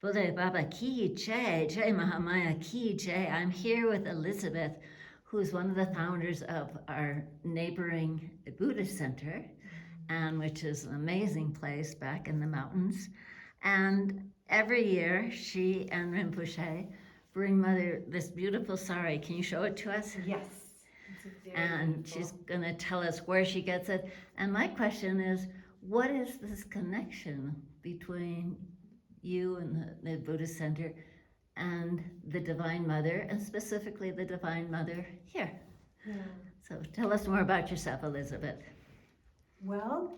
Buddha Baba Ki Jai, Jai Mahamaya Ki Jai. I'm here with Elizabeth, who's one of the founders of our neighboring Buddhist center, and which is an amazing place back in the mountains. And every year, she and Rinpoche bring Mother this beautiful sari. Can you show it to us? Yes, it's very And beautiful. she's going to tell us where she gets it. And my question is, what is this connection between you and the Buddhist Center and the Divine Mother, and specifically the Divine Mother here? Yeah. So tell us more about yourself, Elizabeth. Well,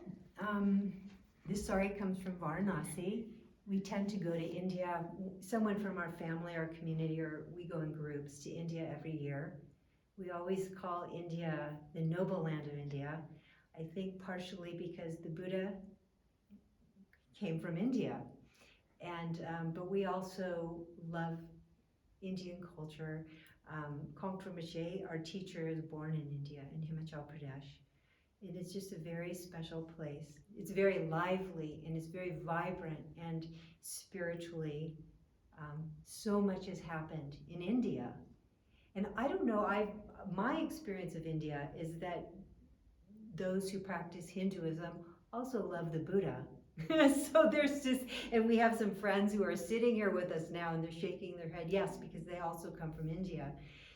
this sari comes from Varanasi. We tend to go to India. Someone from our family or community, or we go in groups to India every year. We always call India the noble land of India. I think partially because the Buddha came from India. And but we also love Indian culture. Kongtramache, our teacher, is born in India, in Himachal Pradesh. It is just a very special place. It's very lively and it's very vibrant, and spiritually, so much has happened in India. And I don't know, my experience of India is that those who practice Hinduism also love the Buddha. So there's just, and we have some friends who are sitting here with us now and they're shaking their head, yes, because they also come from India.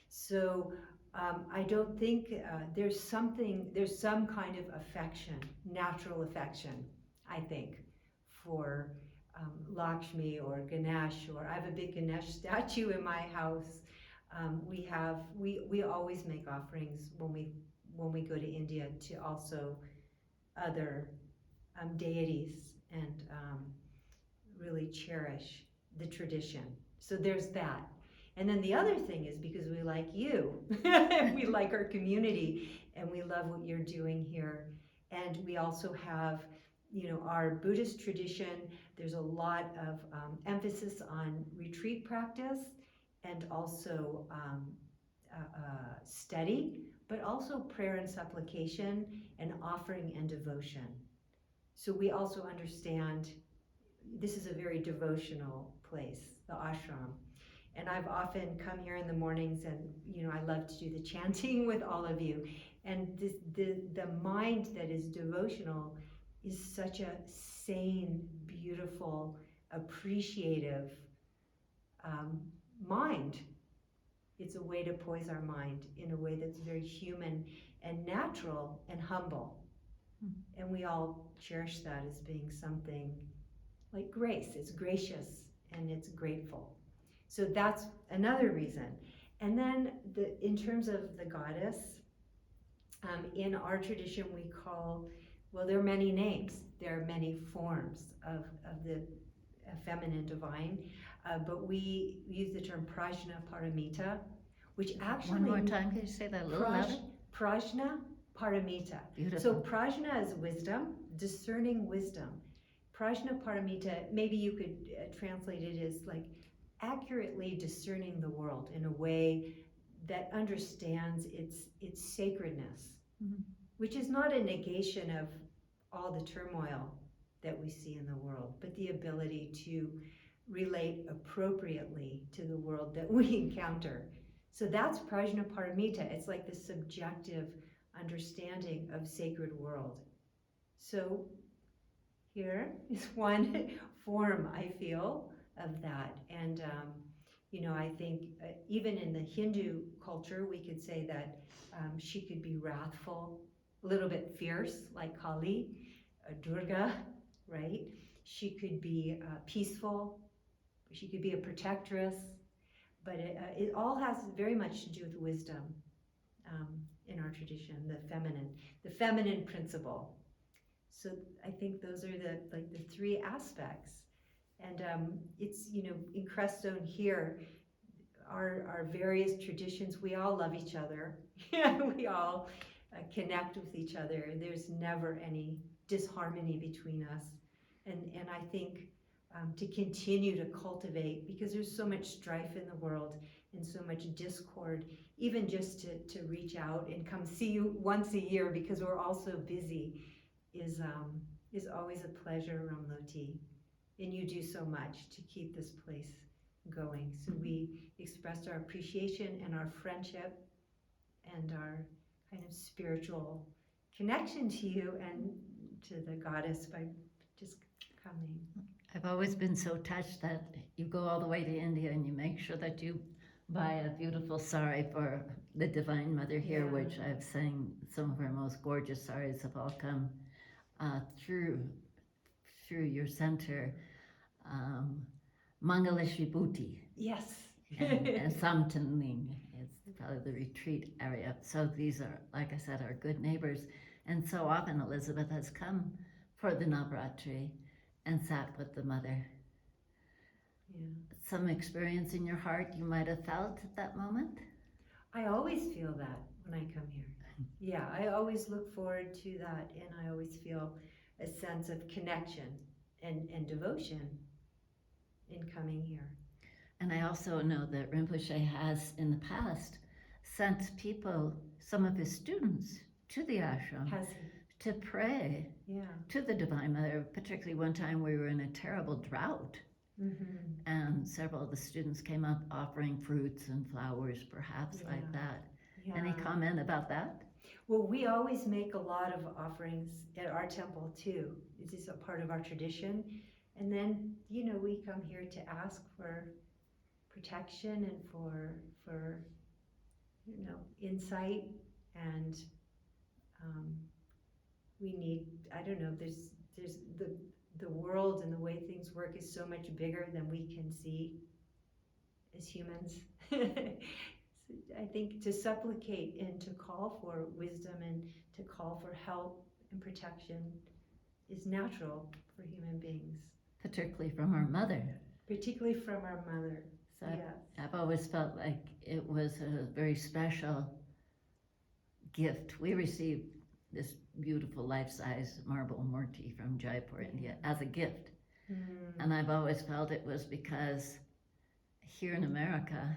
So I don't think there's some kind of affection, natural affection, I think, for Lakshmi or Ganesh, or I have a big Ganesh statue in my house. We always make offerings when we go to India to also other deities, and really cherish the tradition. So there's that. And then the other thing is, because we like you, we like our community, and we love what you're doing here. And we also have, our Buddhist tradition. There's a lot of emphasis on retreat practice, and also study, but also prayer and supplication, and offering and devotion. So we also understand this is a very devotional place, the ashram. And I've often come here in the mornings, and I love to do the chanting with all of you. And the mind that is devotional is such a sane, beautiful, appreciative mind. It's a way to poise our mind in a way that's very human and natural and humble. And we all cherish that as being something like grace. It's gracious and it's grateful. So that's another reason. And then in terms of the goddess, in our tradition we call, well, there are many names. There are many forms of the feminine divine, but we use the term Prajna Paramita, which actually... One more time, can you say that a little louder? Prajna Paramita. Beautiful. So prajna is wisdom, discerning wisdom. Prajna Paramita, maybe you could translate it as like accurately discerning the world in a way that understands its sacredness, which is not a negation of all the turmoil that we see in the world, but the ability to relate appropriately to the world that we encounter. So that's Prajna Paramita. It's like the subjective understanding of sacred world. So here is one form, I feel, of that. And I think even in the Hindu culture, we could say that she could be wrathful, a little bit fierce, like Kali, Durga, right? She could be peaceful. She could be a protectress. But it all has very much to do with wisdom in our tradition, the feminine principle. So I think those are the three aspects. And it's, in Crestone here, our various traditions, we all love each other. We all connect with each other. There's never any disharmony between us. And I think to continue to cultivate, because there's so much strife in the world and so much discord, even just to reach out and come see you once a year, because we're all so busy, is always a pleasure, Ramloti. and you do so much to keep this place going. So we expressed our appreciation and our friendship and our kind of spiritual connection to you and to the goddess by just coming. I've always been so touched that you go all the way to India and you make sure that you buy a beautiful sari for the Divine Mother here, Yeah. which I've seen some of her most gorgeous saris have all come through your center. Mangala Shri Buddi Yes. and Samtanling is probably the retreat area. So these are, like I said, our good neighbors. And so often Elizabeth has come for the Navratri and sat with the mother. Yeah. Some experience in your heart you might have felt at that moment? I always feel that when I come here. Yeah, I always look forward to that, and I always feel a sense of connection and devotion in coming here. And I also know that Rinpoche has in the past sent people, some of his students, to the ashram Has he? to pray Yeah. to the Divine Mother. Particularly one time we were in a terrible drought, Mm-hmm. and several of the students came up offering fruits and flowers, perhaps like Yeah. that. Yeah. Any comment about that? Well, we always make a lot of offerings at our temple too. It is a part of our tradition. And then, we come here to ask for protection and for insight. And we need, I don't know, there's the world and the way things work is so much bigger than we can see as humans. I think to supplicate and to call for wisdom and to call for help and protection is natural for human beings. Particularly from our mother. Particularly from our mother. So Yes. I've always felt like it was a very special gift. We received this beautiful life-size marble murti from Jaipur, India, as a gift. And I've always felt it was because here in America,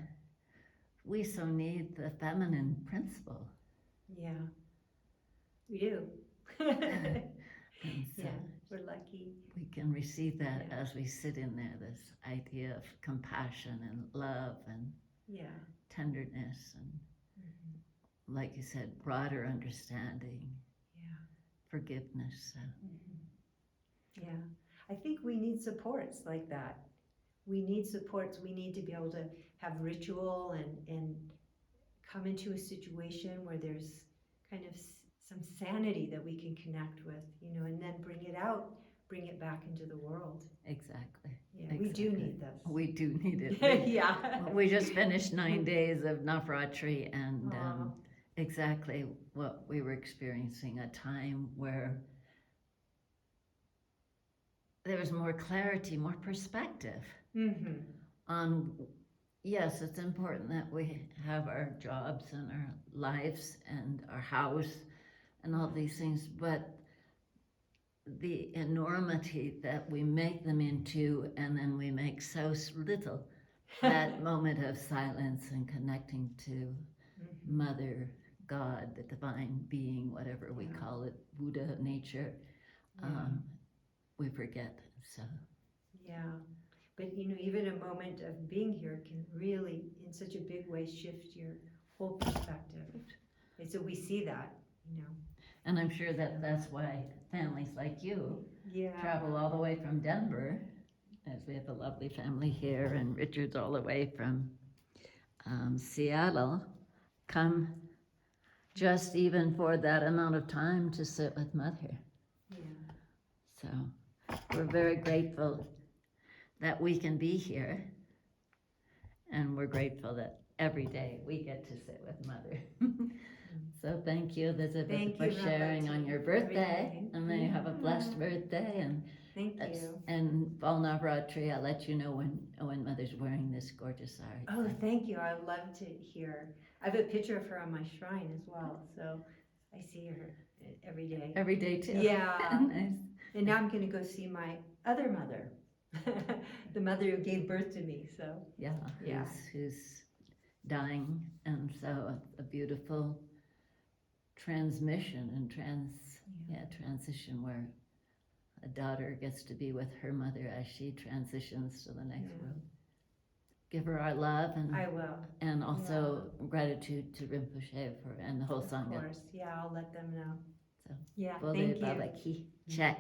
we so need the feminine principle. Yeah, we do. And so Yeah, we're lucky. we can receive that Yeah. as we sit in there, this idea of compassion and love and Yeah. tenderness and, Mhm. like you said, broader understanding, Yeah. forgiveness. So. Mhm. Yeah. I think we need supports like that. We need supports. We need to be able to have ritual and come into a situation where there's kind of some sanity that we can connect with, and then bring it out, bring it back into the world. Exactly. Yeah, we do Exactly. need this. We do need it. Yeah. We just finished 9 days of Navratri, and Aw. exactly what we were experiencing, a time where there was more clarity, more perspective Mm-hmm. on, yes, it's important that we have our jobs and our lives and our house and all these things, but the enormity that we make them into, and then we make so little, that moment of silence and connecting to Mm-hmm. Mother, God, the divine being, whatever we Yeah. call it, Buddha, nature, Yeah. we forget. So Yeah. But even a moment of being here can really, in such a big way, shift your whole perspective. And so we see that. and I'm sure that that's why families like you Yeah. travel all the way from Denver, as we have a lovely family here, and Richard's all the way from Seattle, come just even for that amount of time to sit with Mother. Yeah. So we're very grateful that we can be here, and we're grateful that every day we get to sit with Mother. So thank you, Elizabeth, Thank for you, sharing Ramloti, on your for birthday, everything. and may you have a blessed Yeah. birthday, and Thank you. and Fall Navratri, I'll let you know when Mother's wearing this gorgeous sari. Oh, thank you. I would love to hear. I have a picture of her on my shrine as well, so I see her every day. Every day too. Yeah. Nice. And now I'm going to go see my other mother, the mother who gave birth to me. So Yeah, Yeah. who's dying, and so a beautiful transmission and transition where a daughter gets to be with her mother as she transitions to the next Yeah. world. Give her our love I will, and also gratitude to Rinpoche and the whole of Sangha. course. Yeah, I'll let them know. So, Yeah, Bode thank you. Baba Ki. Che.